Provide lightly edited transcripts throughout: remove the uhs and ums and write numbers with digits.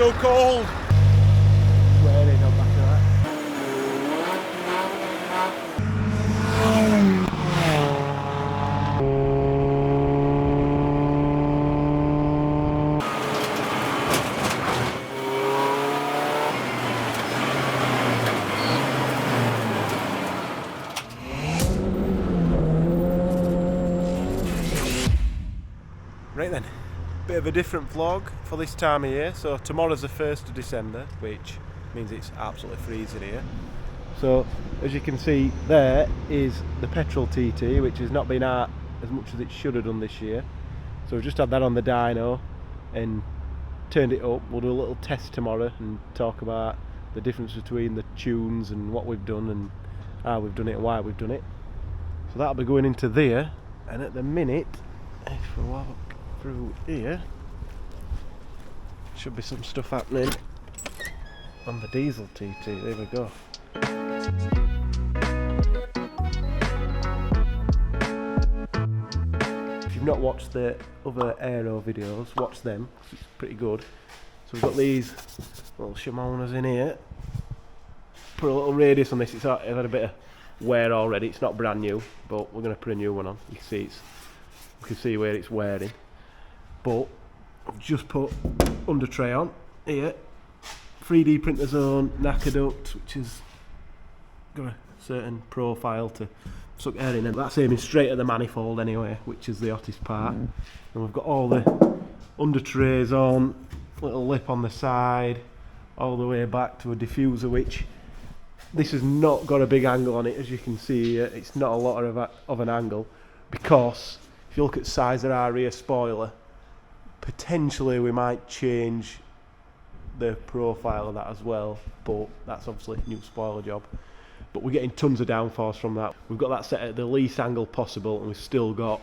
so cold. Swearing on back of that. Right then, bit of a different vlog for this time of year. So tomorrow's the 1st of December, which means it's absolutely freezing here. So as you can see, there is the petrol TT, which has not been out as much as it should have done this year. So we've just had that on the dyno and turned it up. We'll do a little test tomorrow and talk about the difference between the tunes and what we've done and how we've done it and why we've done it. So that'll be going into there, and at the minute, if we walk through here, should be some stuff happening on the diesel TT. There we go. If you've not watched the other AERO videos, watch them, it's pretty good. So we've got these little Shimonas in here. Put a little radius on this. It's had a bit of wear already. It's not brand new, but we're going to put a new one on. You can see where it's wearing. But I've just put under tray on here, 3D printer zone knacker duct, which has got a certain profile to suck air in, and that's aiming straight at the manifold anyway, which is the hottest part. And we've got all the under trays on, little lip on the side, all the way back to a diffuser, which this has not got a big angle on it, as you can see here. It's not a lot of an angle, because if you look at the size of our rear spoiler, potentially we might change the profile of that as well, but that's obviously a new spoiler job. But we're getting tons of downforce from that. We've got that set at the least angle possible, and we've still got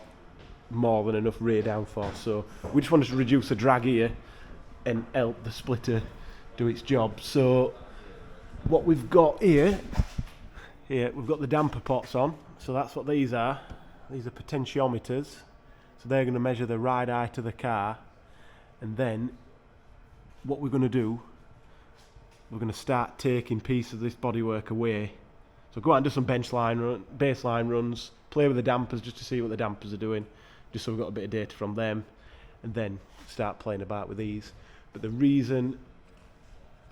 more than enough rear downforce. So we just wanted to reduce the drag here and help the splitter do its job. So what we've got here, we've got the damper pots on. So that's what these are. These are potentiometers. So they're going to measure the ride height of the car. And then what we're going to do, we're going to start taking pieces of this bodywork away. So go out and do some baseline runs, play with the dampers just to see what the dampers are doing, just so we've got a bit of data from them, and then start playing about with these. But the reason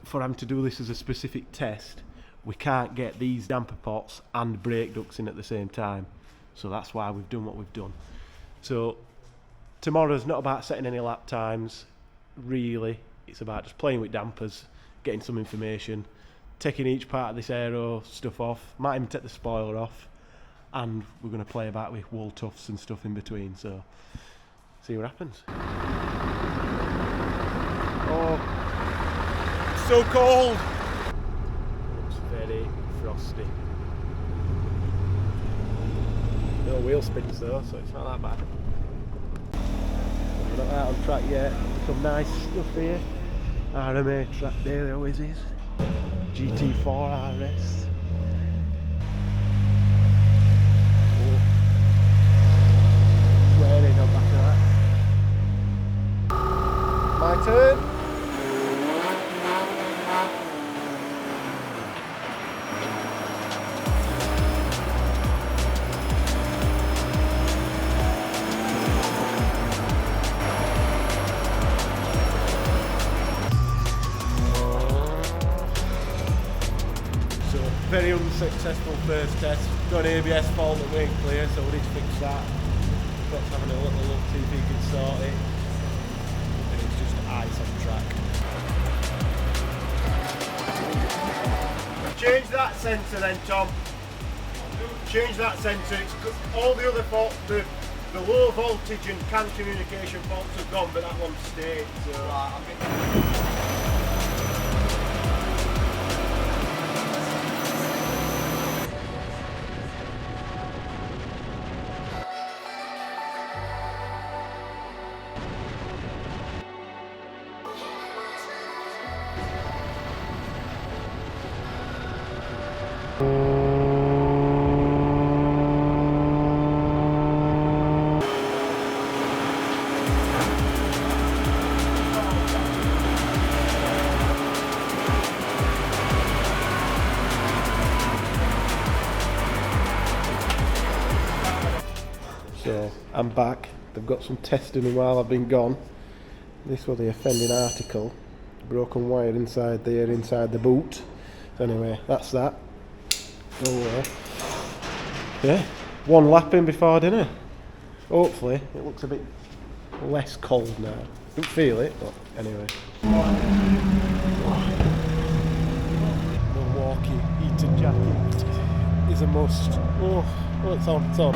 for having to do this as a specific test, we can't get these damper pots and brake ducts in at the same time. So that's why we've done what we've done. So tomorrow's not about setting any lap times, really. It's about just playing with dampers, getting some information, taking each part of this AERO stuff off, might even take the spoiler off, and we're going to play about with wool tufts and stuff in between, so see what happens. Oh, it's so cold! It's very frosty. No wheel spins though, so it's not that bad. We're not out on track yet. Some nice stuff here. RMA Track daily always is. GT4 RS. Oh. Swearing on back of that. My turn. Very unsuccessful first test. Got an ABS fault that weren't clear, so we need to fix that. Scott's having a little look, see if he can sort it. And it's just ice on track. Change that sensor then, Tom. Change that sensor. It's all the other faults, the low voltage and CAN communication faults have gone, but that one stayed. So I'm back. They've got some testing while I've been gone. This was the offending article. Broken wire inside there, inside the boot. So anyway, that's that. Oh, yeah, one lap in before dinner. Hopefully it looks a bit less cold now. Don't feel it, but anyway. Milwaukee heated jacket is a must. Oh, it's on, it's on.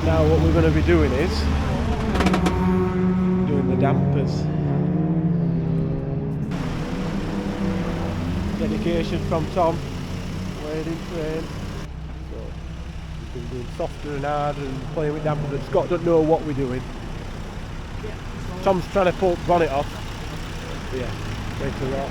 Now what we're going to be doing is doing the dampers. Dedication from Tom, wading train. So we've been doing softer and harder and playing with dampers, and Scott don't know what we're doing. Tom's trying to pull the bonnet off. But yeah, way to rock.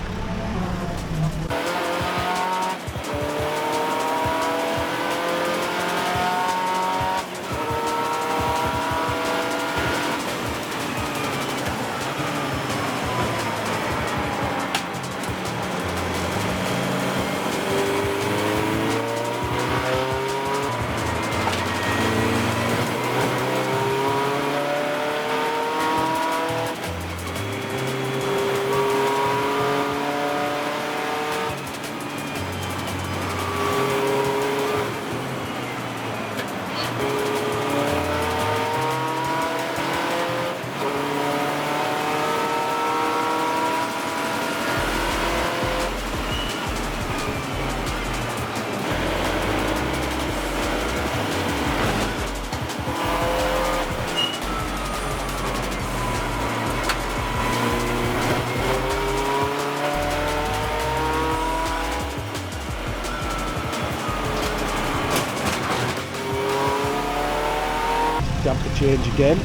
change again.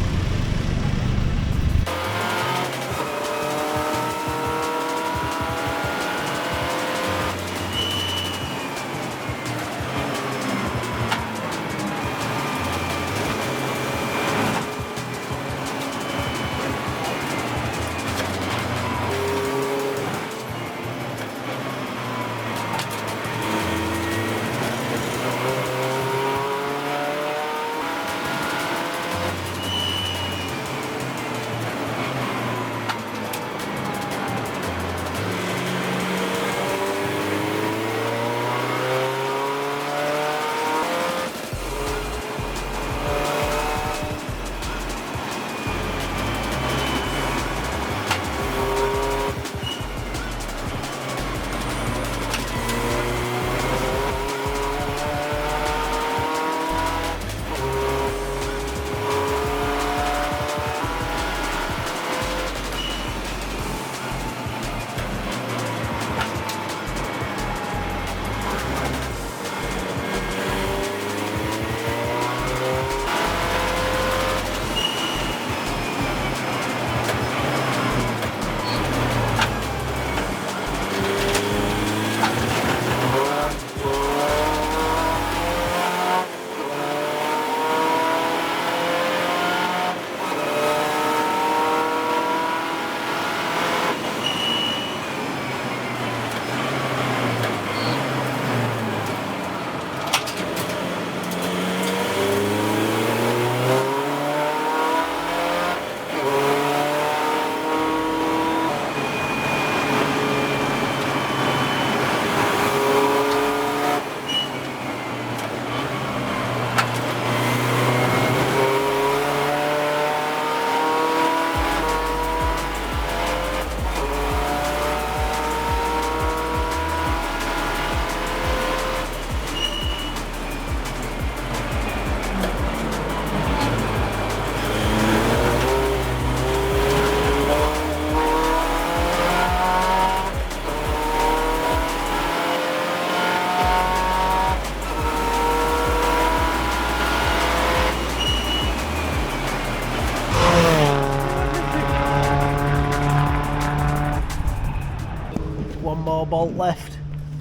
One more bolt left.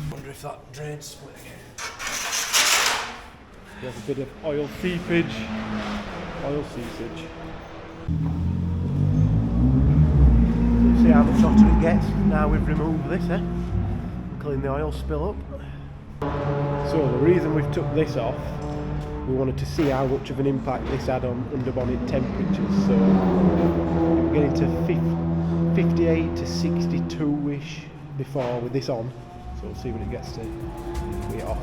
Wonder if that drain's split again. There's a bit of oil seepage. Oil seepage. So see how much hotter it gets now we've removed this, clean the oil spill up. So the reason we've took this off, we wanted to see how much of an impact this had on underbonnet temperatures. So we're getting to 58 to 62-ish before with this on. So we'll see when it gets to be off.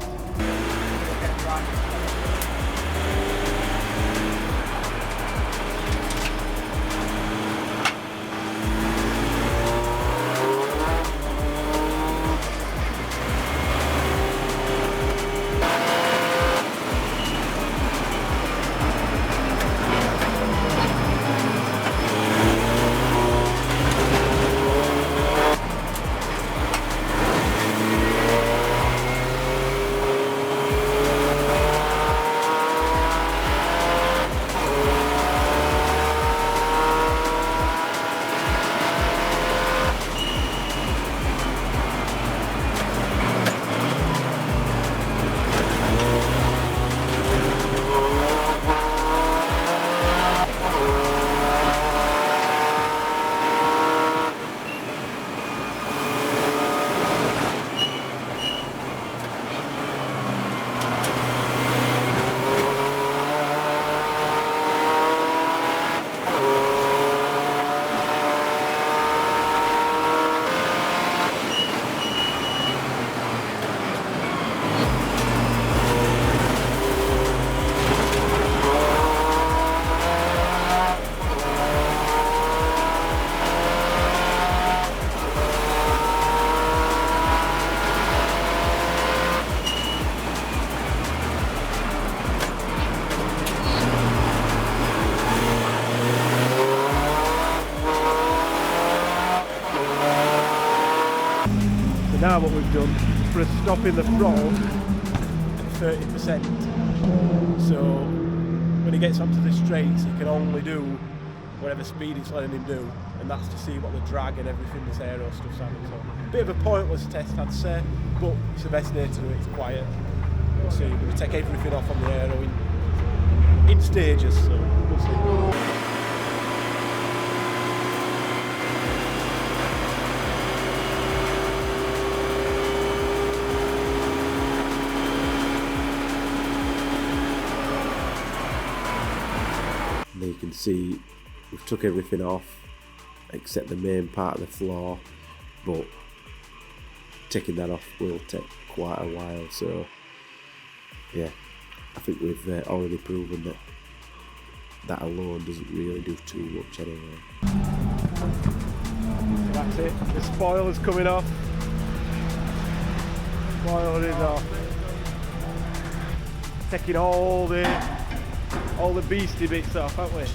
Now what we've done, for a stop in the throttle, 30%. So when he gets onto the straights, he can only do whatever speed it's letting him do, and that's to see what the drag and everything this aero stuff's having. So, a bit of a pointless test, I'd say, but it's the best day to do it. It's quiet. We'll see. We're going to take everything off on the aero in stages, so we'll see. You can see we've took everything off except the main part of the floor, but taking that off will take quite a while, so yeah, I think we've already proven that that alone doesn't really do too much anyway. That's it, the spoiler's coming off. Spoiler is off. Taking all the beastie bits off, haven't we?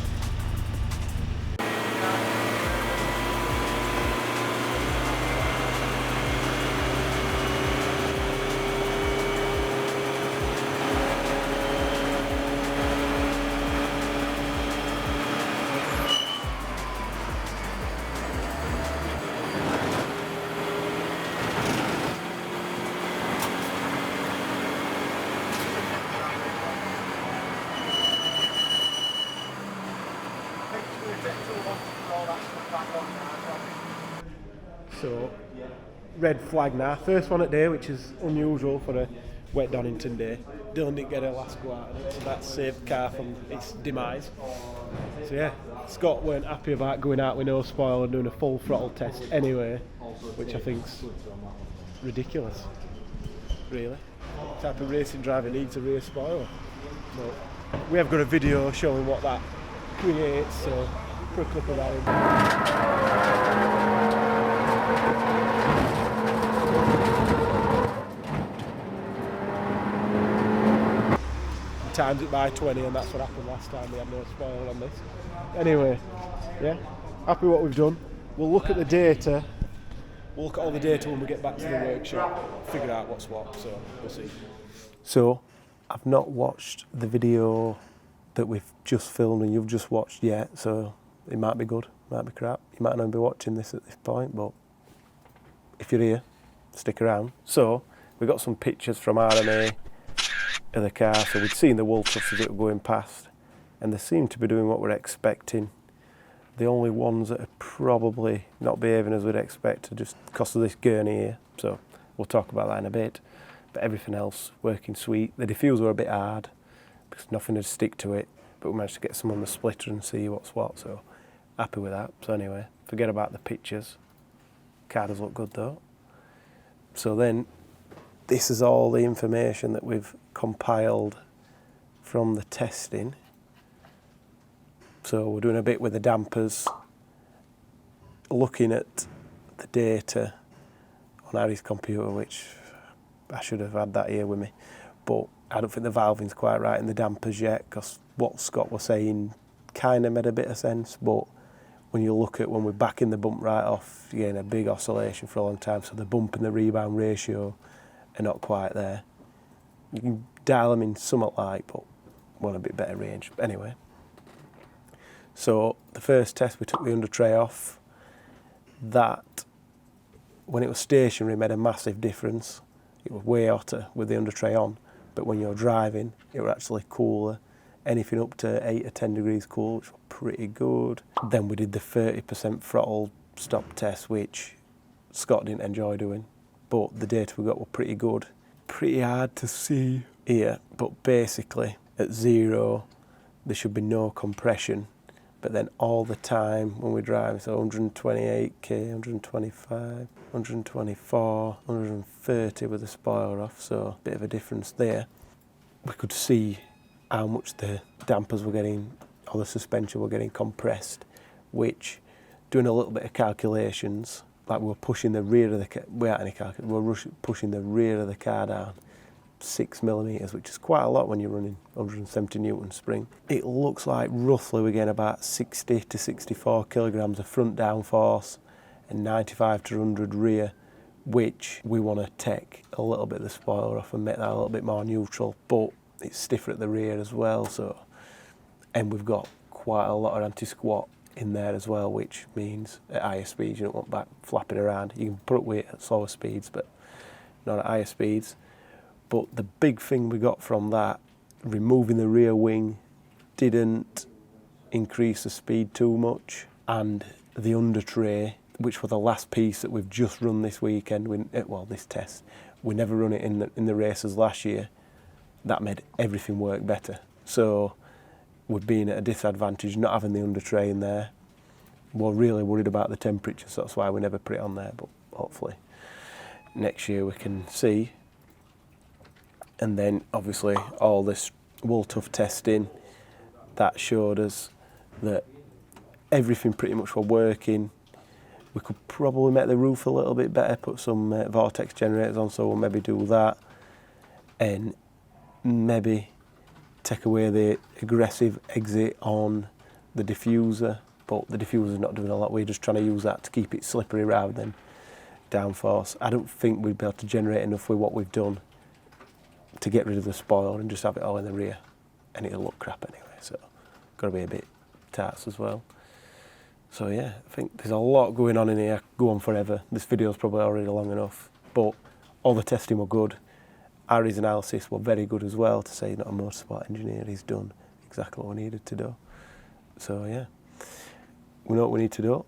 So, red flag now. First one at day, which is unusual for a wet Donington day. Dylan didn't get a last go out on it, so that saved the car from its demise. So yeah, Scott weren't happy about going out with no spoiler and doing a full throttle test anyway, which I think's ridiculous, really. The type of racing driver needs a rear spoiler. But we have got a video showing what that creates, so put a clip of that in. Times it by 20, and that's what happened last time. We had no spoiler on this. Anyway, yeah, happy what we've done. We'll look at the data. We'll look at all the data when we get back to the workshop, figure out what's what, so we'll see. So, I've not watched the video that we've just filmed and you've just watched yet, so it might be good, might be crap. You might not be watching this at this point, but if you're here, stick around. So, we got some pictures from RMA of the car, so we'd seen the wool truss as it were going past, and they seem to be doing what we're expecting. The only ones that are probably not behaving as we'd expect are just because of this gurney here, so we'll talk about that in a bit. But everything else working sweet. The diffuser were a bit hard because nothing would stick to it, but we managed to get some on the splitter and see what's what, so happy with that. So anyway, forget about the pictures. Car does look good though. So then, this is all the information that we've compiled from the testing. So we're doing a bit with the dampers, looking at the data on Harry's computer, which I should have had that here with me, but I don't think the valving's quite right in the dampers yet, because what Scott was saying kind of made a bit of sense, but when you look at when we're backing the bump right off, you're getting a big oscillation for a long time, so the bump and the rebound ratio are not quite there. You can dial them in somewhat like, but want a bit better range. Anyway, so the first test we took the under tray off. That, when it was stationary, made a massive difference. It was way hotter with the under tray on, but when you're driving, it was actually cooler. Anything up to 8 or 10 degrees cool, which was pretty good. Then we did the 30% throttle stop test, which Scott didn't enjoy doing, but the data we got were pretty good. Pretty hard to see here, but basically at 0 there should be no compression, but then all the time when we drive, so 128k, 125, 124, 130 with the spoiler off, so a bit of a difference there. We could see how much the dampers were getting, or the suspension were getting compressed, which, doing a little bit of calculations, like we were pushing the rear of the car, pushing the rear of the car down 6mm, which is quite a lot when you're running 170 Newton spring. It looks like roughly we're getting about 60 to 64 kilograms of front downforce and 95 to 100 rear, which we want to take a little bit of the spoiler off and make that a little bit more neutral, but it's stiffer at the rear as well, so and we've got quite a lot of anti-squat in there as well, which means at higher speeds you don't want back flapping around. You can put up weight at slower speeds, but not at higher speeds. But the big thing we got from that, removing the rear wing didn't increase the speed too much, and the under tray, which was the last piece that we've just run this weekend, this test, we never run it in the races last year, that made everything work better. So we're being at a disadvantage not having the under tray in there. We're really worried about the temperature, so that's why we never put it on there, but hopefully next year we can see. And then obviously all this wool tough testing, that showed us that everything pretty much was working. We could probably make the roof a little bit better, put some vortex generators on, so we'll maybe do that. And maybe take away the aggressive exit on the diffuser, but the diffuser's not doing a lot. We're just trying to use that to keep it slippery rather than downforce. I don't think we'd be able to generate enough with what we've done to get rid of the spoil and just have it all in the rear, and it'll look crap anyway, so got to be a bit tight as well. So yeah, I think there's a lot going on in here. I could go on forever. This video's probably already long enough, but all the testing were good. Harry's analysis were very good as well, to say not a motorsport engineer, he's done exactly what we needed to do. So yeah, we know what we need to do.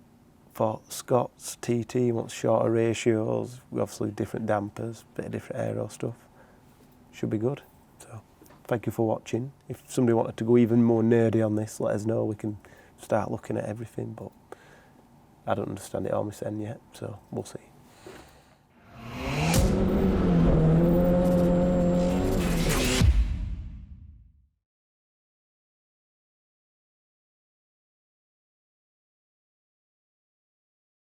For Scott's TT, he wants shorter ratios, obviously different dampers, bit of different aero stuff. Should be good. So thank you for watching. If somebody wanted to go even more nerdy on this, let us know. We can start looking at everything, but I don't understand it all myself yet, so we'll see.